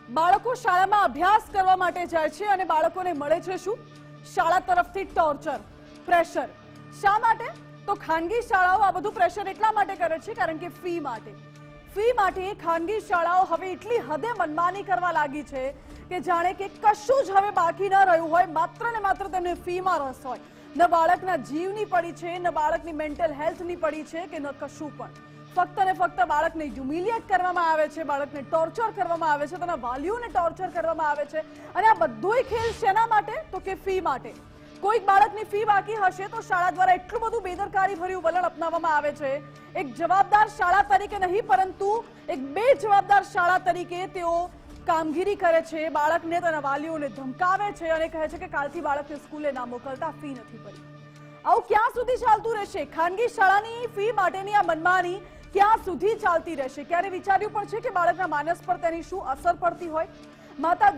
બાળકો શાળામાં અભ્યાસ કરવા માટે જાય છે અને બાળકોને મળે છે શું? શાળા તરફથી ટોર્ચર, પ્રેશર. શા માટે? તો ખાનગી શાળાઓ આ બધું પ્રેશર એટલા માટે કરે છે કારણ કે ફી માટે ખાનગી શાળાઓ હવે એટલી હદે મનમાની કરવા લાગી છે કે જાણે કે કશું જ હવે બાકી ન રહ્યું હોય, માત્ર ને માત્ર તેમને ફીમાં રસ હોય. ન બાળકના જીવની પડી છે, ન બાળકની મેન્ટલ હેલ્થની પડી છે કે ન કશું પણ. ફક્ત ને ફક્ત બાળકને હ્યુમિલિએટ કરવામાં આવે છે, બાળકને ટોર્ચર કરવામાં આવે છે, તેના વાલીઓને ટોર્ચર કરવામાં આવે છે. અને આ બધુંય ખેલ શેના માટે? તો કે ફી માટે. કોઈક બાળકની ફી બાકી હશે તો શાળા દ્વારા એટલું બધું બેદરકારી ભર્યું વલણ અપનાવવામાં આવે છે. એક જવાબદાર શાળા તરીકે નહીં, પરંતુ એક બેજવાબદાર શાળા તરીકે તેઓ કામગીરી કરે છે. બાળકને તેના વાલીઓને ધમકાવે છે અને કહે છે કે કાલથી બાળકને સ્કૂલે ના મોકલતા, ફી નથી ભરી. આવું ક્યાં સુધી ચાલતું રહેશે? ખાનગી શાળાની ફી માટેની આ મનમાની ક્યાં સુધી ચાલતી રહેશે? ક્યારે વિચાર્યું પણ છે કે બાળકના માનસ પર તેની શું અસર પડતી હોય?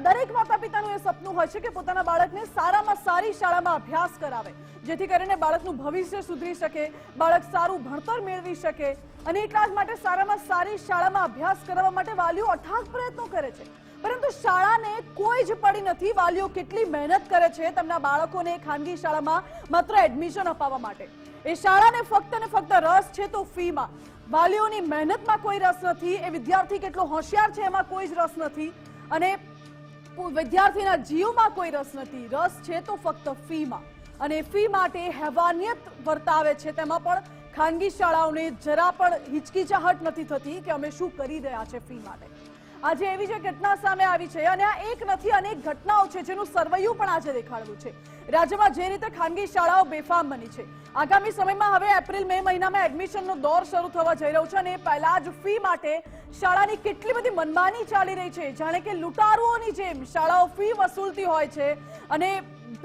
દરેક માતા પિતાનું એ સપનું હોય છે કે પોતાના બાળકને સારામાં સારી શાળામાં અભ્યાસ કરાવે, જેથી કરીને બાળકનું ભવિષ્ય સુધરી શકે, બાળક સારું ભણતર મેળવી શકે. અને એટલા જ માટે સારામાં સારી શાળામાં અભ્યાસ કરાવવા માટે વાલીઓ અથાગ પ્રયત્નો કરે છે. પરંતુ શાળાને કોઈ જ પડી નથી વાલીઓ કેટલી મહેનત કરે છે તેમના બાળકોને ખાનગી શાળામાં માત્ર એડમિશન અપાવવા માટે. એ શાળાને ફક્ત ને ફક્ત રસ છે તો ફીમાં. વાલીઓની મહેનતમાં કોઈ રસ નથી, એ વિદ્યાર્થી કેટલો હોશિયાર છે એમાં કોઈ જ રસ નથી, અને વિદ્યાર્થીના જીવમાં કોઈ રસ નથી. રસ છે તો ફક્ત ફીમાં. અને ફી માટે હેવાનિયત વર્તાવે છે. તેમાં પણ ખાનગી શાળાઓને જરા પણ હિચકિચાહટ નથી થતી કે અમે શું કરી રહ્યા છે ફી માટે. આજે એવી જે ઘટના સામે આવી છે, અને આ એક નથી અનેક ઘટનાઓ છે જેનું સરવૈયું પણ આજે દેખાડવું છે. રાજ્યમાં જે રીતે ખાનગી શાળાઓ બેફામ બની છે, આગામી સમયમાં હવે એપ્રિલ મે મહિનામાં એડમિશનનો દોર શરૂ થવા જઈ રહ્યો છે, અને પહેલા જ ફી માટે શાળાની કેટલી બધી મનમાની ચાલી રહી છે. જાણે કે લૂંટારુઓની જેમ શાળાઓ ફી વસૂલતી હોય છે અને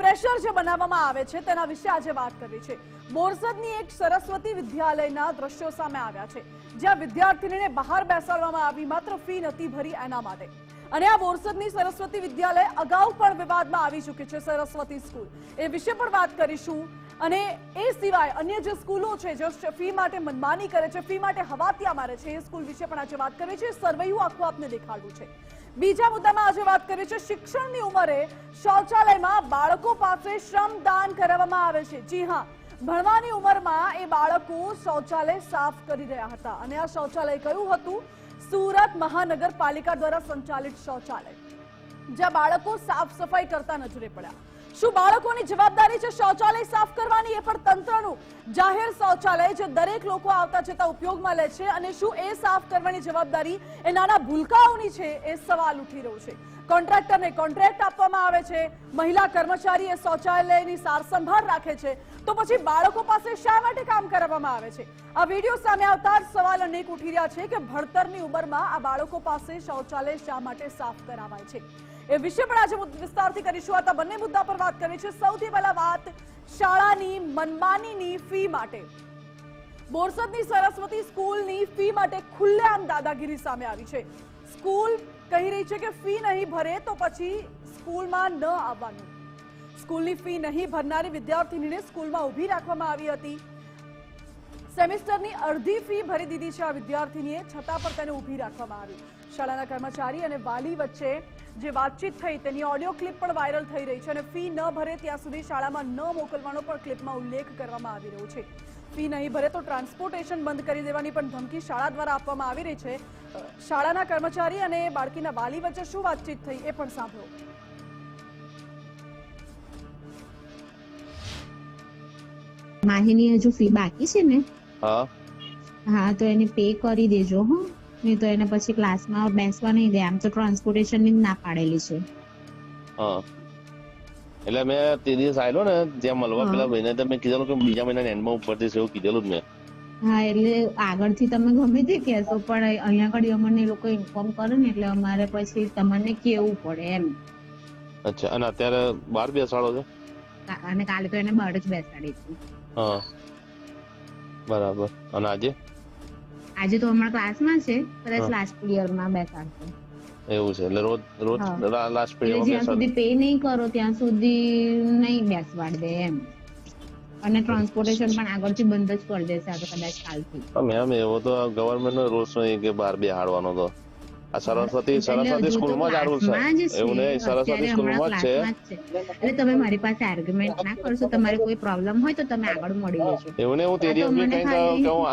પ્રેશર જે બનાવવામાં આવે છે તેના વિશે આજે વાત કરવી છે. બોરસદની એક સરસ્વતી વિદ્યાલયના દ્રશ્યો સામે આવ્યા છે, જ્યાં વિદ્યાર્થીનીને બહાર બેસાડવામાં આવી માત્ર ફી નથી ભરી એના માટે. અને આ બોરસદની સરસ્વતી વિદ્યાલય અગાઉ પણ વિવાદમાં આવી ચૂકી છે, સરસ્વતી સ્કૂલ. એ વિશે પણ વાત કરીશું. અને એ સિવાય અન્ય જે સ્કૂલો છે જે ફી માટે મનમાની કરે છે, ફી માટે હવાતિયા મારે છે, એ સ્કૂલ વિશે પણ આજે વાત કરવી છે. સરવૈયું આખું આપને દેખાડવું છે. બીજા મુદ્દામાં આજે વાત કરી છે શિક્ષણની ઉંમરે શૌચાલયમાં બાળકો પાસે શ્રમદાન કરાવવામાં આવે છે. જી હા, ભણવાની ઉંમરમાં એ બાળકો શૌચાલય સાફ કરી રહ્યા હતા. અને આ શૌચાલય કયું હતું? સુરત મહાનગરપાલિકા દ્વારા સંચાલિત શૌચાલય, જ્યાં બાળકો સાફ સફાઈ કરતા નજરે પડ્યા. શું બાળકોની જવાબદારી છે શૌચાલય સાફ કરવાની? એ પણ તંત્રનું. જાહેર શૌચાલય જે દરેક લોકો આવતા જતા ઉપયોગમાં લે છે, અને શું એ સાફ કરવાની જવાબદારી એ નાના ભૂલકાઓની છે? એ સવાલ ઉઠી રહ્યો છે. કોન્ટ્રાક્ટરને કોન્ટ્રાક્ટ આપવામાં આવે છે, મહિલા કર્મચારી એ શૌચાલયની સાર સંભાળ રાખે છે, તો પછી બાળકો પાસે શા માટે કામ કરાવવામાં આવે છે? આ વિડીયો સામે આવતા જ સવાલ અનેક ઉઠી રહ્યા છે કે ભણતરની ઉંમરમાં આ બાળકો પાસે શૌચાલય શા માટે સાફ કરાવાય છે? એ વિશે પણ આજે વિસ્તારથી કરીશું. આ બંને મુદ્દા પર વાત કરવી છે. સૌથી પહેલા વાત શાળાની મનમાનીની ફી માટે. બોરસદની સરસ્વતી સ્કૂલની ફી માટે ખુલ્લેઆમ દાદાગીરી સામે આવી છે. સ્કૂલ કહી રહી છે કે ફી નહીં ભરે તો પછી સ્કૂલમાં ન આવવાનું. સ્કૂલની ફી નહીં ભરનારી વિદ્યાર્થીનીને સ્કૂલમાં ઊભી રાખવામાં આવી હતી. સેમિસ્ટરની અડધી ફી ભરી દીધી છે આ વિદ્યાર્થીનીએ, છતાં પણ તેને ઊભી રાખવામાં આવી. શાળાના કર્મચારી અને વાલી વચ્ચે જે વાતચીત થઈ તેની ઓડિયો ક્લિપ પણ વાયરલ થઈ રહી છે. અને ફી ન ભરે ત્યાં સુધી શાળામાં ન મોકલવાનો પણ ક્લિપમાં ઉલ્લેખ કરવામાં આવી રહ્યો છે. ફી નહીં ભરે તો ટ્રાન્સપોર્ટેશન બંધ કરી દેવાની પણ ધમકી શાળા દ્વારા આપવામાં આવી રહી છે. શાળાના કર્મચારી અને બાળકીના વાલી વચ્ચે શું વાતચીત થઈ એ પણ સાંભળો. માહીની હજુ ફી બાકી છે ને? હા તો એને પે કરી દેજો. નહીં તો એને પછી ક્લાસમાં બેસવા નહીં દે. આમ તો ટ્રાન્સપોર્ટેશન ની ના પાડેલી છે. એટલે મેં તે દિવસ આવેલો ને જ્યાં મળવા પેલા ભાઈને તો મેં કીધેલું કે બીજા મહિનાના એન્ડમાં ઉપર થશે એવું કીધેલું જ મેં. હા, એટલે આગળથી તમે ગમે તે કહેશો પણ અહીંયા આગળ અમને લોકો ઇન્ફોર્મ કરે ને એટલે અમારે પછી તમને કેવું પડે એમ. અચ્છા, અને અત્યારે બહાર બેસાડો છો? અને કાલે તો એને બહાર જ બેસાડી હતી. હા, બરાબર. અને આજે તો અમારા ક્લાસમાં છે, કદાચ લાસ્ટ પિરિયડમાં બેસાડશે. એવું છે, એટલે રોજ લાસ્ટ પીરિયડમાં જ્યાં સુધી પે નહીં કરો ત્યાં સુધી નહીં બેસવાડ દે એમ. અને ટ્રાન્સપોર્ટેશન પણ આગળથી બંધ જ કરી દેશે આ તો કદાચ કાલથી. મેમ એવો તો ગવર્મેન્ટ નો રૂલ્સ નહીં કે બહાર બેહાડવાનો તો. આ સરસ્વતી સ્કૂલમાં જ આ રૂલ્સ છે. એવું નહીં, સરસ્વતી સ્કૂલમાં જ છે. એટલે તમે મારી પાસે આર્ગ્યુમેન્ટ ના કરશો. તમારે કોઈ પ્રોબ્લેમ હોય તો તમે આગળ મળી લેજો. એવું નહીં, હું તે દિવસ બી કઈ કે હું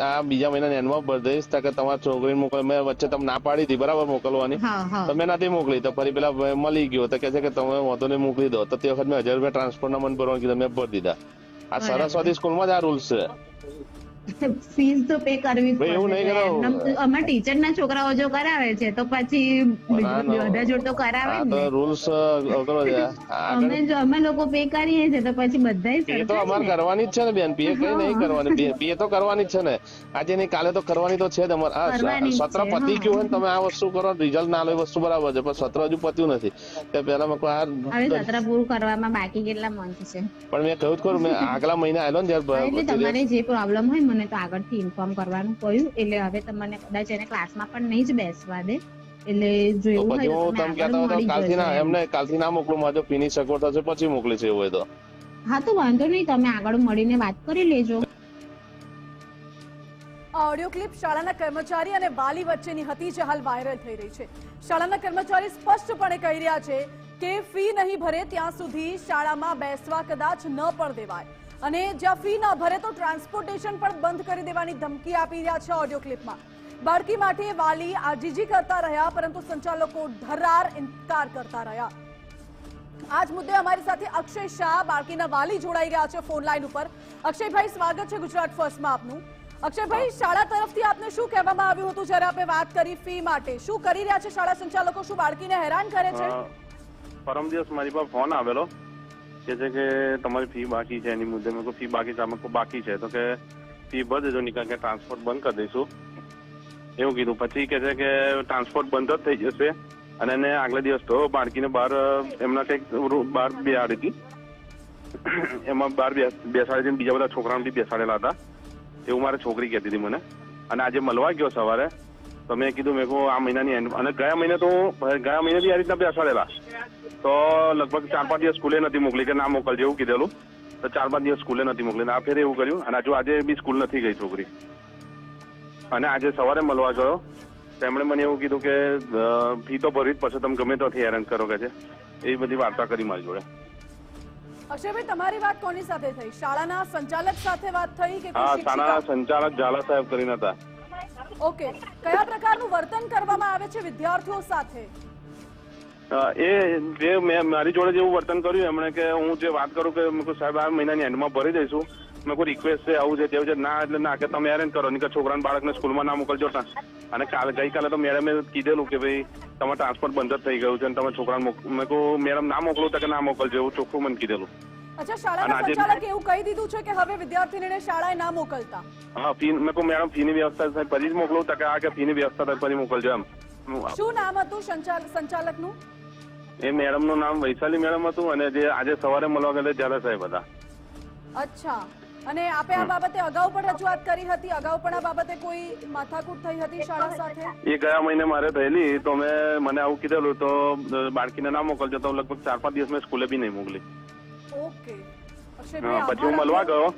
આ બીજા મહિનાની એન્ડમાં ભરી દઈશ કે તમારા છોકરીને મોકલ. મેં વચ્ચે તમે ના પાડી હતી બરાબર મોકલવાની, તો મેં નથી મોકલી. તો ફરી પેલા મળી ગયો તો કે છે કે તમે વાંધો નહીં મોકલી દો. તો તે વખત મેં 1000 રૂપિયા ટ્રાન્સફર ના મને ભરવાનું કીધું, મેં ભરી દીધા. આ સરસ્વતી સ્કૂલમાં જ આ રૂલ્સ છે. ફીસ તો પે કરવી જ એવું નહીં પડે. અમારા ટીચર ના છોકરાઓ જો કરાવે છે તો પછી બધા જોડ તો કરાવે જ ને. રૂલ્સ અમે લોકો પે કરીએ છીએ તો પછી બધા પે તો અમારે કરવાની જ છે ને બેન. પે કઈ નહીં કરવાની, પે તો કરવાની જ છે ને. આજે નહીં કાલે તો કરવાની તો છે જ અમારે. સત્ર પતી ગયું હોય ને તમે આ વસ્તુ કરો, રિઝલ્ટ ના લો એ વસ્તુ બરાબર છે, પણ સત્ર હજુ પત્યું નથી. તે પેલા હવે સત્ર પૂરું કરવામાં બાકી કેટલા મંથ છે? પણ મેં કહ્યું જ ખરું, મેં આગલા મહિને આવેલો ને જયારે. એટલે તમારે જે પ્રોબ્લેમ હોય મને તો આગળથી ઇન્ફોર્મ કરવાનું કહ્યું. એટલે હવે તમને કદાચ એને ક્લાસમાં પણ નહીં જ બેસવા દે. એટલે જો એવું હોય તો તમે કહેતા હો તો કાલથી ના, એમને કાલથી ના મોકલું. મારે ફીની સગવડ થશે પછી મોકલી છે એવું હોય તો. હા તો વાંધો નહીં, તમે આગળ મળીને વાત કરી લેજો. ઓડિયો ક્લિપ શાળાના કર્મચારી અને વાલી વચ્ચેની હતી જે હાલ વાયરલ થઈ રહી છે. શાળાના કર્મચારી સ્પષ્ટપણે કહી રહ્યા છે કે ફી નહીં ભરે ત્યાં સુધી શાળામાં બેસવા કદાચ ન પણ દેવાય, અને જ્યાં ફી ન ભરે તો ટ્રાન્સપોર્ટેશન પણ બંધ કરી દેવાની ધમકી આપી રહ્યા છે. ઓડિયો ક્લિપમાં બાળકી માટે વાલી આજીજી કરતા રહ્યા, પરંતુ સંચાલકો ધરાર ઇનકાર કરતા રહ્યા. આજ મુદ્દે અમારી સાથે અક્ષય શાહ, બાળકીના વાલી, જોડાઈ ગયા છે ફોન લાઈન ઉપર. અક્ષયભાઈ, સ્વાગત છે ગુજરાત ફર્સ્ટમાં આપનું. અક્ષયભાઈ, શાળા તરફથી આપને શું કહેવામાં આવ્યું હતું જ્યારે આપણે વાત કરી ફી માટે? શું કરી રહ્યા છે શાળા સંચાલકો? શું બાળકીને હેરાન કરે છે? પરમ દિવસ મારી પાસે ફોન આવેલો કે છે કે તમારી ફી બાકી છે, એની મુદ્દે મેં ફી બાકી છે, અમે બાકી છે તો કે ફી ભરી દેજો, નીકળ કે ટ્રાન્સપોર્ટ બંધ કરી દઈશું એવું કીધું. પછી કે છે કે ટ્રાન્સપોર્ટ બંધ જ થઈ જશે. અને એને આગલા દિવસ તો બાળકીને બહાર એમના કંઈક બહાર બેસાડી હતી, એમાં બહાર બેસાડી હતી, બીજા બધા છોકરાઓ બી બેસાડેલા હતા એવું મારી છોકરી કહેતી હતી મને. અને આજે મળવા ગયો સવારે તો મેં કીધું મેં કહું આ મહિનાની એન્ડ, અને ગયા મહિને બી આ રીતના બેસાડેલા તો લગભગ 4-5 દિવસ સ્કૂલે નથી મોકલી કે ના મોકલજો એવું કીધેલું. તો 4-5 દિવસ સ્કૂલે નથી મોકલી. આ ફેરે એવું કર્યું. અને હજુ આજે બી સ્કૂલ નથી ગઈ છોકરી. અને આજે સવારે મળવા ગયો તેમણે મને એવું કીધું કે ફી તો ભરવી જ પડશે, તમે ગમે ત્યાંથી હેરાન કરો કે છે. એવી બધી વાર્તા કરી મારી જોડે. અક્ષયભાઈ, તમારી વાત કોની સાથે થઈ? શાળાના સંચાલક સાથે વાત થઈ કે હા, શાળાના સંચાલક ઝાલા સાહેબ કરીને હતા. ઓકે, કયા પ્રકારનું વર્તન કરવામાં આવે છે વિદ્યાર્થીઓ સાથે? એ જે મેં મારી જોડે જેવું વર્તન કર્યું એમણે કે હું જે વાત કરું કે મેં કહું સાહેબ આ મહિનાની એન્ડમાં ભરી દઈશું, મેં કોઈ રિક્વેસ્ટ છે આવું છે તેવું છે, ના એટલે ના કે તમે હેરાન કરો નહીં કે છોકરાને બાળકને સ્કૂલમાં ના મોકલજો. અને ગઈકાલે તો મેડમે કીધેલું કે ભાઈ તમારે ટ્રાન્સપોર્ટ બંધ જ થઈ ગયું છે અને તમે છોકરાને મેં કહું મેડમ ના મોકલું તો કે ના મોકલજો એવું ચોખ્ખું મને કીધેલું. અચ્છા, શાળાના સંચાલકે એવું કહી દીધું છે કે હવે વિદ્યાર્થીને શાળાએ ના મોકલતા? હા, ફી મેં કહું મેડમ ફીની વ્યવસ્થા થાય પછી જ મોકલું તો કે આ કે ફીની વ્યવસ્થા થાય પછી મોકલજો એમ. શું નામ હતું સંચાલકનું? એ મેડમનું નામ વૈશાલી મેડમ હતું અને જે આજે સવારે મળવા ગયેલા ઝાલા સાહેબ હતા. અચ્છા, અને આપે આ બાબતે અગાઉ પણ રજૂઆત કરી હતી? અગાઉ પણ આ બાબતે કોઈ માથાકૂટ થઈ હતી શાળા સાથે? એ ગયા મહિને મારે થયેલી તો મને આવું કીધેલું તો બાળકીને ના મોકલજો તો લગભગ 4-5 દિવસ મેં સ્કૂલે બી નહીં મોકલી. ઓકે, પછી હું મળવા ગયો,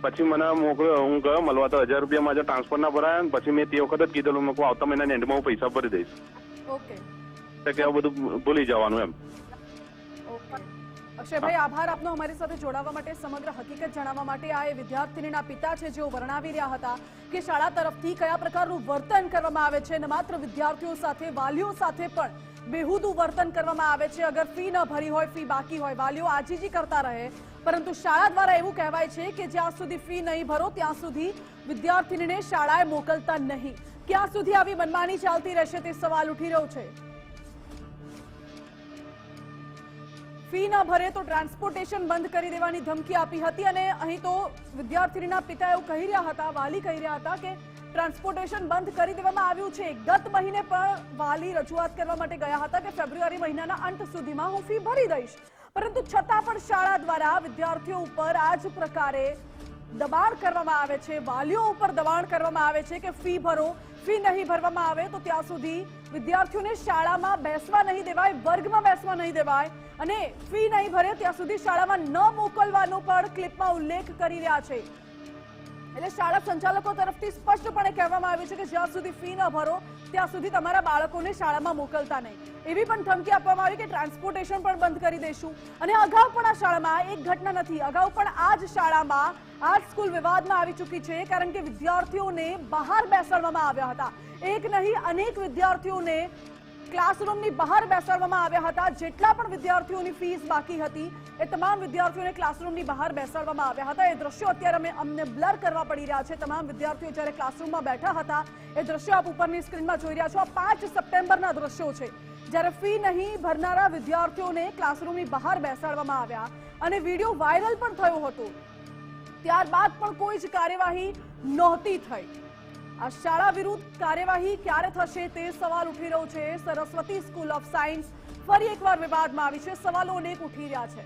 પછી મને મોકલ્યો, હું ગયો મળવા તો 1000 રૂપિયા મારા ટ્રાન્સફર ના ભરાયા. પછી મેં તે વખત જ કીધેલું મેં આવતા મહિનાની એન્ડમાં હું પૈસા ભરી દઈશ. ઓકે, કે આવું બધું ભૂલી જવાનું એમ. ઓકે અક્ષયભાઈ, આભાર આપનો અમારી સાથે જોડાવા માટે, સમગ્ર હકીકત જણાવવા માટે. આ એ વિદ્યાર્થીનીના પિતા છે જેઓ વર્ણવી રહ્યા હતા કે શાળા તરફથી કયા પ્રકારનું વર્તન કરવામાં આવે છે, અને માત્ર વિદ્યાર્થીઓ સાથે વાલીઓ સાથે પણ બેહુદું વર્તન કરવામાં આવે છે. અગર ફી ન ભરી હોય, ફી બાકી હોય, વાલીઓ આજીજી કરતા રહે, પરંતુ શાળા દ્વારા એવું કહેવાય છે કે જ્યાં સુધી ફી નહીં ભરો ત્યાં સુધી વિદ્યાર્થીનીને શાળાએ મોકલતા નહીં. ક્યાં સુધી આવી મનમાની ચાલતી રહેશે તે સવાલ ઉઠી રહ્યો છે. ફી ન ભરે તો ટ્રાન્સપોર્ટેશન બંધ કરી દેવાની ધમકી આપી હતી. અને અહીં તો વિદ્યાર્થીનીના પિતા એવું કહી રહ્યા હતા, વાલી કહી રહ્યા હતા કે ટ્રાન્સપોર્ટેશન બંધ કરી દેવામાં આવ્યું છે. ગત મહિને પણ વાલી રજૂઆત કરવા માટે ગયા હતા કે ફેબ્રુઆરી મહિનાના અંત સુધીમાં હું ફી ભરી દઈશ, પરંતુ છતાં પણ શાળા દ્વારા વિદ્યાર્થીઓ ઉપર આ જ પ્રકારે દબાણ કરવામાં આવે છે, વાલીઓ ઉપર દબાણ કરવામાં આવે છે કે ફી ભરો. ફી નહીં ભરવામાં આવે તો ત્યાં સુધી વિદ્યાર્થીઓને શાળામાં બેસવા નહીં દેવાય, વર્ગમાં બેસવા નહીં દેવાય, અને ફી નહીં ભરે ત્યાં સુધી શાળામાં ન મોકલવાનો પણ ક્લિપમાં ઉલ્લેખ કરી રહ્યા છે. એટલે શાળા સંચાલકો તરફથી સ્પષ્ટપણે કહેવામાં આવ્યું છે કે જ્યાં સુધી ફી ન ભરો ત્યાં સુધી તમારા બાળકોને શાળામાં મોકલતા નહીં. એવી પણ ધમકી આપવામાં આવી કે ટ્રાન્સપોર્ટેશન પણ બંધ કરી દઈશું. અને અગાઉ પણ આ શાળામાં એક ઘટના નથી, અગાઉ પણ આ જ શાળામાં આ સ્કૂલ વિવાદમાં આવી ચૂકી છે, કારણ કે વિદ્યાર્થીઓને બહાર બેસાડવામાં આવ્યા હતા. એક નહીં અનેક વિદ્યાર્થીઓને ક્લાસરૂમની બહાર બેસાડવામાં આવ્યા હતા. જેટલા પણ વિદ્યાર્થીઓની ફીસ બાકી હતી એ તમામ વિદ્યાર્થીઓને ક્લાસરૂમની બહાર બેસાડવામાં આવ્યા હતા. એ દ્રશ્યો અત્યારે અમને બ્લર કરવા પડી રહ્યા છે. તમામ વિદ્યાર્થીઓ જ્યારે ક્લાસરૂમમાં બેઠા હતા એ દ્રશ્યો આપ ઉપરની સ્ક્રીનમાં જોઈ રહ્યા છો. આ 5 સપ્ટેમ્બરના દ્રશ્યો છે, જ્યારે ફી નહીં ભરનારા વિદ્યાર્થીઓને ક્લાસરૂમની બહાર બેસાડવામાં આવ્યા અને વિડીયો વાયરલ પણ થયો હતો. ત્યારબાદ પણ કોઈ જ કાર્યવાહી નહોતી થઈ. આ શાળા વિરુદ્ધ કાર્યવાહી ક્યારે થશે તે સવાલ ઉઠી રહ્યો છે. સરસ્વતી સ્કૂલ ઓફ સાયન્સ ફરી એકવાર વિવાદમાં આવી છે. સવાલો અનેક ઉઠી રહ્યા છે.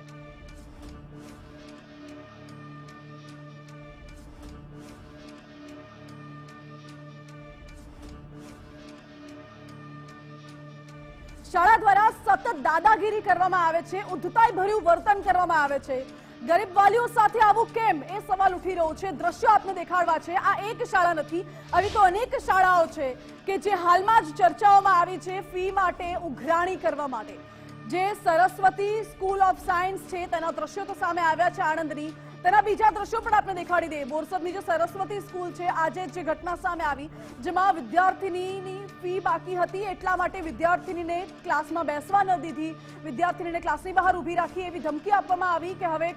શાળા દ્વારા સતત દાદાગીરી કરવામાં આવે છે, ઉદ્ધતાઈ ભર્યું વર્તન કરવામાં આવે છે. ગરીબ વાલીઓ સાથે આવું કેમ એ સવાલ ઉઠી રહ્યો છે. દ્રશ્યો આપને દેખાડવા છે. આ એક શાળા નથી, આવી તો અનેક શાળાઓ છે કે જે હાલમાં જ ચર્ચાઓમાં આવી છે ફી માટે ઉઘરાણી કરવા માટે. જે સરસ્વતી સ્કૂલ ઓફ સાયન્સ છે તેના દ્રશ્યો તો સામે આવ્યા છે આણંદની. તેના બીજા દ્રશ્યો પણ આપણે દેખાડી દઈએ. બોરસદની જે સરસ્વતી સ્કૂલ છે, આજે જે ઘટના સામે આવી જેમાં વિદ્યાર્થીનીની ફી બાકી હતી એટલા માટે વિદ્યાર્થીનીને ક્લાસમાં બેસવા ન દીધી, વિદ્યાર્થીનીને ક્લાસની બહાર ઊભી રાખી, એવી ધમકી આપવામાં આવી કે હવે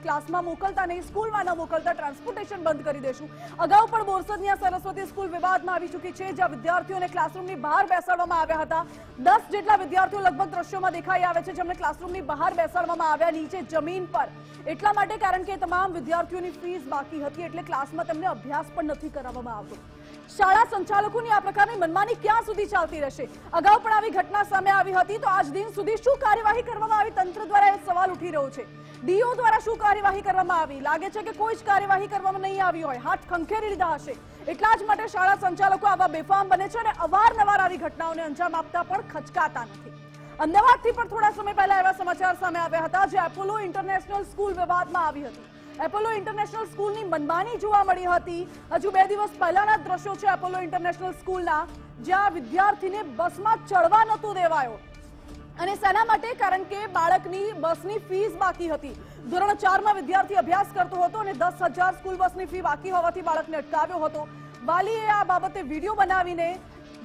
ક્લાસમાં મોકલતા નહીં, સ્કૂલમાં ન મોકલતા, ટ્રાન્સપોર્ટેશન બંધ કરી દેશું. અગાઉ પણ બોરસદની આ સરસ્વતી સ્કૂલ વિવાદમાં આવી ચૂકી છે, જ્યાં વિદ્યાર્થીઓને ક્લાસરૂમની બહાર બેસાડવામાં આવ્યા હતા. 10 જેટલા વિદ્યાર્થીઓ લગભગ દ્રશ્યોમાં દેખાઈ આવે છે જેમને ક્લાસરૂમની બહાર બેસાડવામાં આવ્યા નીચે જમીન પર, એટલા માટે કારણ કે તમામ વિદ્યાર્થીઓની ફીસ બાકી હતી એટલે ક્લાસમાં તેમને અભ્યાસ પણ નથી કરાવવામાં આવતો. શાળા સંચાલકોની આ પ્રકારની મનમાની ક્યાં સુધી ચાલતી રહેશે? અગાઉ પણ આવી ઘટના સામે આવી હતી તો આજ દિન સુધી શું કાર્યવાહી કરવામાં આવી તંત્ર દ્વારા એ સવાલ ઉઠી રહ્યો છે. ડીઓ દ્વારા શું કાર્યવાહી કરવામાં આવી? લાગે છે કે કોઈ જ કાર્યવાહી કરવામાં નહીં આવી હોય, હાથ ખંખેરી લીધા હશે. એટલા જ માટે શાળા સંચાલકો આવા બેફામ બને છે અને અવારનવાર આવી ઘટનાઓને અંજામ આપતા પણ ખચકાતા નથી. અમદાવાદથી પણ થોડા સમય પહેલા એવા સમાચાર સામે આવ્યા હતા જે એપોલો ઇન્ટરનેશનલ સ્કૂલ વિવાદમાં આવી હતી. એપોલો ઇન્ટરનેશનલ સ્કૂલની મનમાની જોવા મળી હતી. હજુ 2 દિવસ પહેલાના દ્રશ્યો છે એપોલો ઇન્ટરનેશનલ સ્કૂલના, જ્યાં વિદ્યાર્થીને બસમાં ચડવા નહોતો દેવાયો. અને શેના માટે? કારણ કે બાળકની બસની ફીસ બાકી હતી. ધોરણ 4માં વિદ્યાર્થી અભ્યાસ કરતો હતો અને 10,000 સ્કૂલ બસની ફી બાકી હોવાથી બાળકને અટકાવ્યો હતો. વાલીએ આ બાબતે વિડીયો બનાવીને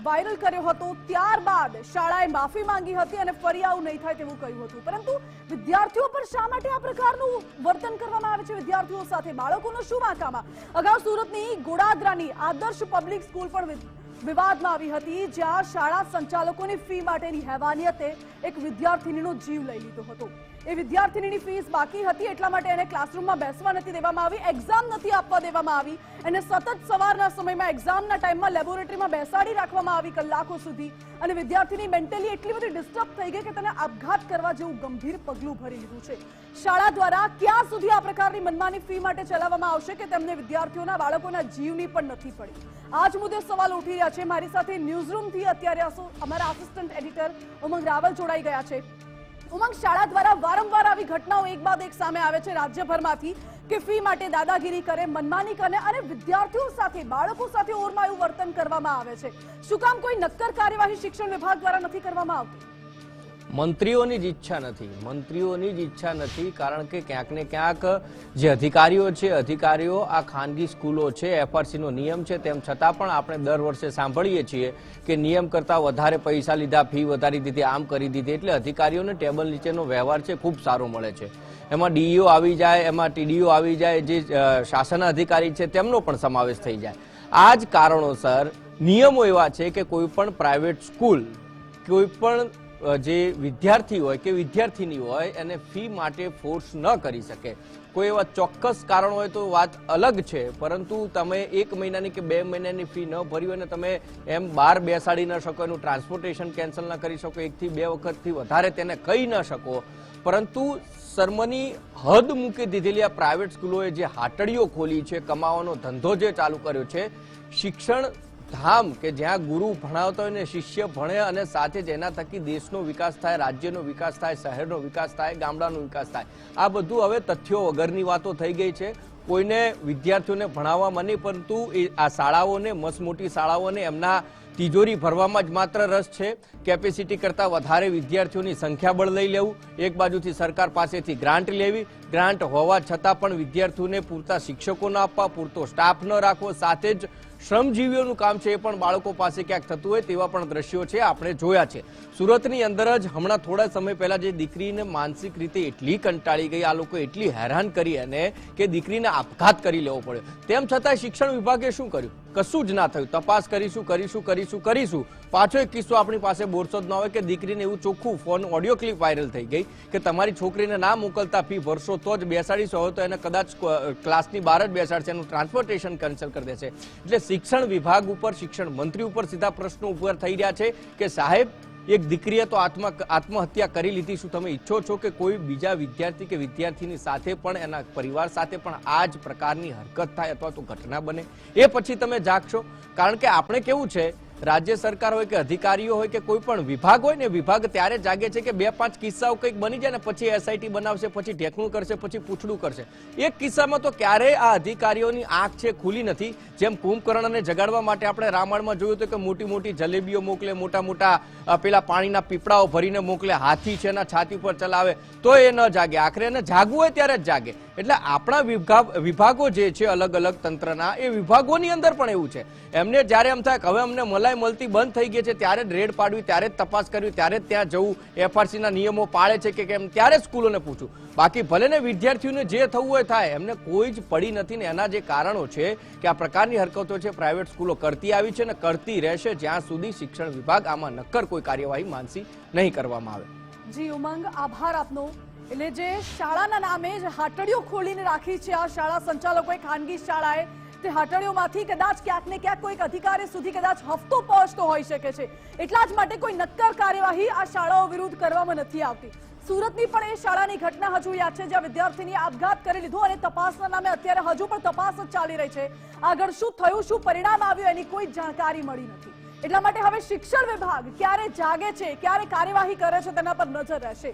વાયરલ કર્યો હતો. ત્યારબાદ શાળાએ માફી માંગી હતી અને ફરી આવું નહીં થાય તેવું કહ્યું હતું. પરંતુ વિદ્યાર્થીઓ પર શા માટે આ પ્રકારનું વર્તન કરવામાં આવે છે? વિદ્યાર્થીઓ સાથે બાળકોનો શું વાંકામાં? અગાઉ સુરતની ગોડાદરાની આદર્શ પબ્લિક સ્કૂલ પણ વિવાદમાં આવી હતી, જ્યાં શાળા સંચાલકોની ફી માટેની હેવાનિયતે એક વિદ્યાર્થીનીનો જીવ લઈ લીધો હતો. એ વિદ્યાર્થીનીની ફીસ બાકી હતી એટલા માટે એને ક્લાસરૂમમાં બેસવા નથી દેવામાં આવી, એક્ઝામ નથી આપવા દેવામાં આવી, એને સતત સવારના સમયમાં એક્ઝામના ટાઈમમાં લેબોરેટરીમાં બેસાડી રાખવામાં આવી કલાકો સુધી. અને વિદ્યાર્થીની મેન્ટલી એટલી બધી ડિસ્ટર્બ થઈ ગઈ કે તેને આપઘાત કરવા જેવું ગંભીર પગલું ભરી લીધું છે. શાળા દ્વારા ક્યાં સુધી આ પ્રકારની મનમાની ફી માટે ચલાવવામાં આવશે કે તેમને વિદ્યાર્થીઓના બાળકોના જીવની પણ નથી પડી? આ જ મુદ્દે સવાલ ઉઠી રહ્યા છે. મારી સાથે ન્યૂઝરૂમથી અત્યારે અમારા આસિસ્ટન્ટ એડિટર ઉમંગ રાવલ જોડાઈ ગયા છે. ઉમંગ, શાળા દ્વારા વારંવાર આવી ઘટનાઓ એક બાદ એક સામે આવે છે રાજ્યભરમાંથી કે ફી માટે દાદાગીરી કરે, મનમાની કરે અને વિદ્યાર્થીઓ સાથે, બાળકો સાથે ઓરમાયું વર્તન કરવામાં આવે છે. શું કામ કોઈ નક્કર કાર્યવાહી શિક્ષણ વિભાગ દ્વારા નથી કરવામાં આવતી? મંત્રીઓની જ ઈચ્છા નથી, મંત્રીઓની જ ઈચ્છા નથી. કારણ કે ક્યાંક ને ક્યાંક જે અધિકારીઓ છે, અધિકારીઓ આ ખાનગી સ્કૂલો છે, એફઆરસીનો નિયમ છે, તેમ છતાં પણ આપણે દર વર્ષે સાંભળીએ છીએ કે નિયમ કરતાં વધારે પૈસા લીધા, ફી વધારી દીધી, આમ કરી દીધી. એટલે અધિકારીઓને ટેબલ નીચેનો વ્યવહાર છે ખૂબ સારો મળે છે. એમાં ડીઈઓ આવી જાય, એમાં ટીડીઓ આવી જાય, જે શાસન અધિકારી છે તેમનો પણ સમાવેશ થઈ જાય. આ જ કારણોસર નિયમો એવા છે કે કોઈ પણ પ્રાઇવેટ સ્કૂલ, કોઈ પણ જે વિદ્યાર્થી હોય કે વિદ્યાર્થીની હોય એને ફી માટે ફોર્સ ન કરી શકે. કોઈ એવા ચોક્કસ કારણ હોય તો વાત અલગ છે, પરંતુ તમે 1 મહિનાની કે 2 મહિનાની ફી ન ભરી હોય અને તમે એમ બહાર બેસાડી ન શકો, એનું ટ્રાન્સપોર્ટેશન કેન્સલ ન કરી શકો, 1 થી 2 વખતથી વધારે તેને કહી ન શકો, પરંતુ શર્મની હદ મૂકી દીધેલી આ પ્રાઇવેટ સ્કૂલોએ જે હાટડીઓ ખોલી છે, કમાવાનો ધંધો જે ચાલુ કર્યો છે, શિક્ષણ ધામ કે જ્યાં ગુરુ ભણાવતા હોય ને શિષ્ય ભણે અને સાથે જ એના થકી દેશનો વિકાસ થાય, રાજ્યનો વિકાસ થાય, શહેરનો વિકાસ થાય, ગામડાનો વિકાસ થાય, આ બધું હવે તથ્યો વગરની વાતો થઈ ગઈ છે. કોઈને વિદ્યાર્થીઓને ભણાવવામાં નહીં, પરંતુ આ શાળાઓને, મસમોટી શાળાઓને એમના તિજોરી ભરવામાં જ માત્ર રસ છે. કેપેસિટી કરતાં વધારે વિદ્યાર્થીઓની સંખ્યાબળ લઈ લેવું, એક બાજુથી સરકાર પાસેથી ગ્રાન્ટ લેવી, ગ્રાન્ટ હોવા છતાં પણ વિદ્યાર્થીઓને પૂરતા શિક્ષકો ન આપવા, પૂરતો સ્ટાફ ન રાખવો, સાથે જ શ્રમજીવીઓનું કામ છે એ પણ બાળકો પાસે ક્યાંક થતું હોય તેવા પણ દ્રશ્યો છે, આપણે જોયા છે. સુરતની અંદર જ હમણાં થોડા સમય પહેલા જે દીકરીને માનસિક રીતે એટલી કંટાળી ગઈ, આ લોકો એટલી હેરાન કરી અને કે દીકરીને આપઘાત કરી લેવો પડ્યો. તેમ છતાં શિક્ષણ વિભાગે શું કર્યું? કશું જ ના થયું. તપાસ કરીશું. પાછો એક કિસ્સો આપણી પાસે બોરસદ નો આવે કે દીકરીને એવું ચોખ્ખું ફોન ઓડિયો ક્લિપ વાયરલ થઈ ગઈ કે તમારી છોકરીને ના મોકલતા ફી ભરશો તો જ બેસાડીશો, હોય તો એને કદાચ ક્લાસની બહાર જ બેસાડશે, એનું ટ્રાન્સપોર્ટેશન કેન્સલ કરી દેશે. એટલે શિક્ષણ વિભાગ ઉપર, શિક્ષણ મંત્રી ઉપર સીધા પ્રશ્નો ઉભા થઈ રહ્યા છે કે સાહેબ, એક દીકરીએ તો આત્મહત્યા કરી લીધી, શું તમે ઈચ્છો છો કે કોઈ બીજા વિદ્યાર્થી કે વિદ્યાર્થીની સાથે પણ, એના પરિવાર સાથે પણ આ જ પ્રકારની હરકત થાય અથવા તો ઘટના બને? એ પછી તમે જાગશો? કારણ કે આપણે કેવું છે, રાજ્ય સરકાર હોય કે અધિકારીઓ હોય કે કોઈ પણ વિભાગ હોય ને, વિભાગ ત્યારે જાગે છે કે 2-5 કિસ્સાઓ કંઈક બની જાય ને પછી SIT બનાવશે, પછી ઢેકણું કરશે, પછી પૂછડું કરશે. એક કિસ્સામાં તો ક્યારેય આ અધિકારીઓની આંખ છે ખુલી નથી. જેમ કુંભકર્ણને જગાડવા માટે આપણે રામાયણમાં જોયું હતું કે મોટી મોટી જલેબીઓ મોકલે, મોટા મોટા પેલા પાણીના પીપળાઓ ભરીને મોકલે, હાથી છે એના છાતી ઉપર ચલાવે તો એ ન જાગે. આખરે એને જાગવું હોય ત્યારે જ જાગે. એટલે આપણા વિભાગો જે છે અલગ અલગ તંત્રના, એ વિભાગોની અંદર પણ એવું છે. એમને જ્યારે એમ થાય કે હવે અમને મલાઈ મળતી બંધ થઈ ગઈ છે, ત્યારે જ રેડ પાડવી, ત્યારે જ તપાસ કરવી, ત્યારે જ ત્યાં જવું, FRC ના નિયમો પાળે છે કે કેમ, ત્યારે જ સ્કૂલોને પૂછવું. બાકી ભલે ને વિદ્યાર્થીઓને જે થવું હોય થાય, એમને કોઈ જ પડી નથી. ને એના જે કારણો છે કે આ પ્રકારની હરકતો છે પ્રાઇવેટ સ્કૂલો કરતી આવી છે ને કરતી રહેશે જ્યાં સુધી શિક્ષણ વિભાગ આમાં નક્કર કોઈ કાર્યવાહી માનસી નહીં કરવામાં આવે. જી ઉમંગ, આભાર આપનો. એટલે જે શાળાના નામે જ હાટડીઓ ખોલીને રાખી છે આ શાળા સંચાલકોએ, ખાનગી શાળાએ, તે હાટડીઓમાંથી કદાચ ક્યાંક ને ક્યાંક કોઈક અધિકારી સુધી કદાચ હફતો પહોંચતો હોઈ શકે છે. એટલા જ માટે કોઈ નક્કર કાર્યવાહી આ શાળાઓ વિરુદ્ધ કરવામાં નથી આવતી. સુરતની પણ એ શાળાની ઘટના હજુ યાદ છે જ્યાં વિદ્યાર્થીની આપઘાત કરી લીધો અને તપાસના નામે અત્યારે હજુ પણ તપાસ જ ચાલી રહી છે. આગળ શું થયું, શું પરિણામ આવ્યું, એની કોઈ જાણકારી મળી નથી. એટલા માટે હવે શિક્ષણ વિભાગ ક્યારે જાગે છે, ક્યારે કાર્યવાહી કરે છે, તેના પર નજર રહેશે.